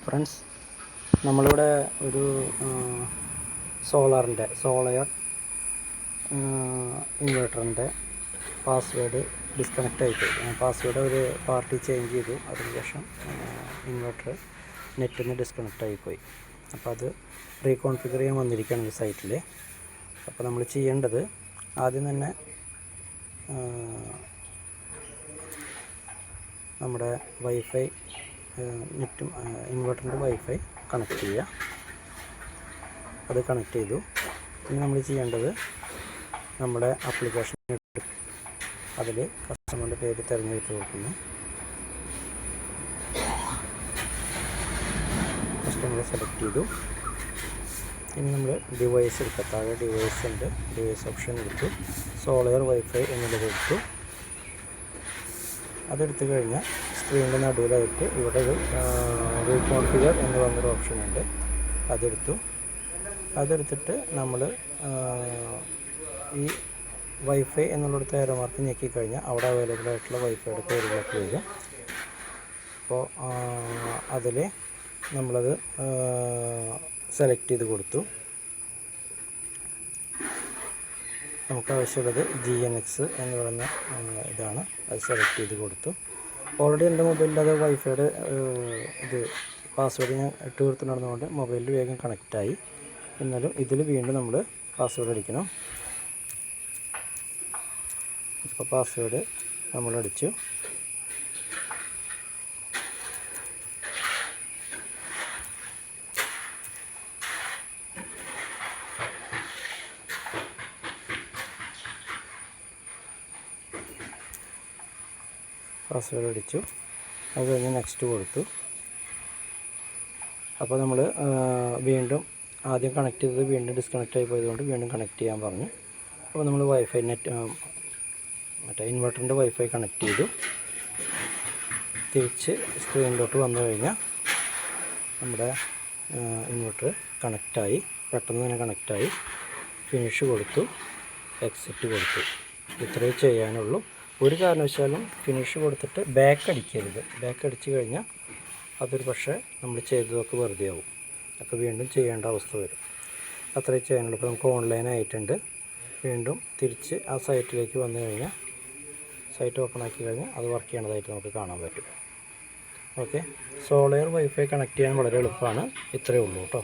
Friends, നമ്മളിവിടെ ഒരു solar ഇൻവെർട്ടറിൻ്റെ password disconnect ആയിപ്പോയി. പാസ്വേഡ് ഒരു പാർട്ടി ചേഞ്ച് ചെയ്തു. അതിനുശേഷം ഇൻവെർട്ടർ നെറ്റിൽ നിന്ന് ഡിസ്കണക്റ്റ് ആയിപ്പോയി. അപ്പോൾ അത് റീകോൺഫിഗർ ചെയ്യാൻ വന്നിരിക്കുകയാണ് ഈ സൈറ്റിൽ. അപ്പോൾ നമ്മൾ ചെയ്യേണ്ടത് ആദ്യം തന്നെ നമ്മുടെ വൈഫൈ നെറ്റും ഇൻവെർട്ടറിൻ്റെ വൈഫൈ കണക്ട് ചെയ്യുക. അത് കണക്ട് ചെയ്തു. ഇനി നമ്മൾ ചെയ്യേണ്ടത് നമ്മുടെ ആപ്ലിക്കേഷൻ അതിൽ കസ്റ്റമറിൻ്റെ പേര് തിരഞ്ഞെടുത്ത് കൊടുക്കുന്നു. കസ്റ്റമറെ സെലക്ട് ചെയ്തു. ഇനി നമ്മൾ ഡിവൈസ് എടുക്കുക. താഴെ ഡിവൈസ് ഉണ്ട്, ഡിവൈസ് ഓപ്ഷൻ എടുത്തു. സോളർ വൈഫൈ എന്നുള്ളത് എടുത്തു. അതെടുത്തു കഴിഞ്ഞാൽ സ്ക്രീനിൻ്റെ നടുവിലായിട്ട് ഇവിടെ ഒരു റീകോൺഫിഗർ എന്ന് പറഞ്ഞൊരു ഓപ്ഷൻ ഉണ്ട്. അതെടുത്തിട്ട് നമ്മൾ ഈ വൈഫൈ എന്നുള്ളിടത്ത് ഏറോ മാർക്ക് ഞെക്കിക്കഴിഞ്ഞാൽ അവിടെ അവൈലബിൾ ആയിട്ടുള്ള വൈഫൈയുടെ പേരുകളൊക്കെ വരും. അപ്പോൾ അതിൽ നമ്മളത് സെലക്ട് ചെയ്ത് കൊടുത്തു. നമുക്ക് ആവശ്യമുള്ളത് GNX എന്ന് പറയുന്ന ഇതാണ്. അത് സെലക്ട് ചെയ്ത് കൊടുത്തു. ഓൾറെഡി എൻ്റെ മൊബൈലിൽ അത് വൈഫൈയുടെ ഇത് പാസ്വേഡ് ഞാൻ ഇട്ട് കൊടുത്തിട്ടുള്ളതുകൊണ്ട് മൊബൈലിൽ വേഗം കണക്റ്റായി. എന്നാലും ഇതിൽ വീണ്ടും നമ്മൾ പാസ്വേഡ് അടിക്കണം. ഇപ്പോൾ പാസ്വേഡ് നമ്മൾ അടിച്ചു. പാസ്വേഡ് അടിച്ചു. അത് കഴിഞ്ഞ് നെക്സ്റ്റ് കൊടുത്തു. അപ്പോൾ നമ്മൾ വീണ്ടും ആദ്യം കണക്ട് ചെയ്തത് വീണ്ടും ഡിസ്കണക്റ്റ് ആയി പോയതുകൊണ്ട് വീണ്ടും കണക്ട് ചെയ്യാൻ പറഞ്ഞു. അപ്പോൾ നമ്മൾ വൈഫൈ മറ്റേ ഇൻവെർട്ടറിൻ്റെ വൈഫൈ കണക്ട് ചെയ്തു. തിരിച്ച് സ്ക്രീനിലോട്ട് വന്നു കഴിഞ്ഞാൽ നമ്മുടെ ഇൻവെർട്ടർ കണക്റ്റായി. പെട്ടെന്ന് തന്നെ കണക്റ്റായി. ഫിനിഷ് കൊടുത്തു, എക്സിറ്റ് കൊടുത്തു. ഇത്രയേ ചെയ്യാനുള്ളൂ. ഒരു കാരണവശാലും ഫിനിഷ് കൊടുത്തിട്ട് ബാക്ക് അടിക്കരുത്. ബാക്ക് അടിച്ചു കഴിഞ്ഞാൽ അതൊരു പക്ഷേ നമ്മൾ ചെയ്തതൊക്കെ വെറുതെ ആവും. അപ്പോൾ വീണ്ടും ചെയ്യേണ്ട അവസ്ഥ വരും. അത്രയേ ചെയ്യാനുള്ളൂ. ഇപ്പോൾ നമുക്ക് ഓൺലൈനായിട്ടുണ്ട്. വീണ്ടും തിരിച്ച് ആ സൈറ്റിലേക്ക് വന്നു കഴിഞ്ഞാൽ സൈറ്റ് ഓപ്പൺ ആക്കി കഴിഞ്ഞാൽ അത് വർക്ക് ചെയ്യണതായിട്ട് നമുക്ക് കാണാൻ പറ്റും. ഓക്കെ, സോളർ വൈഫൈ കണക്ട് ചെയ്യാൻ വളരെ എളുപ്പമാണ്. ഇത്രയേ ഉള്ളൂ കേട്ടോ.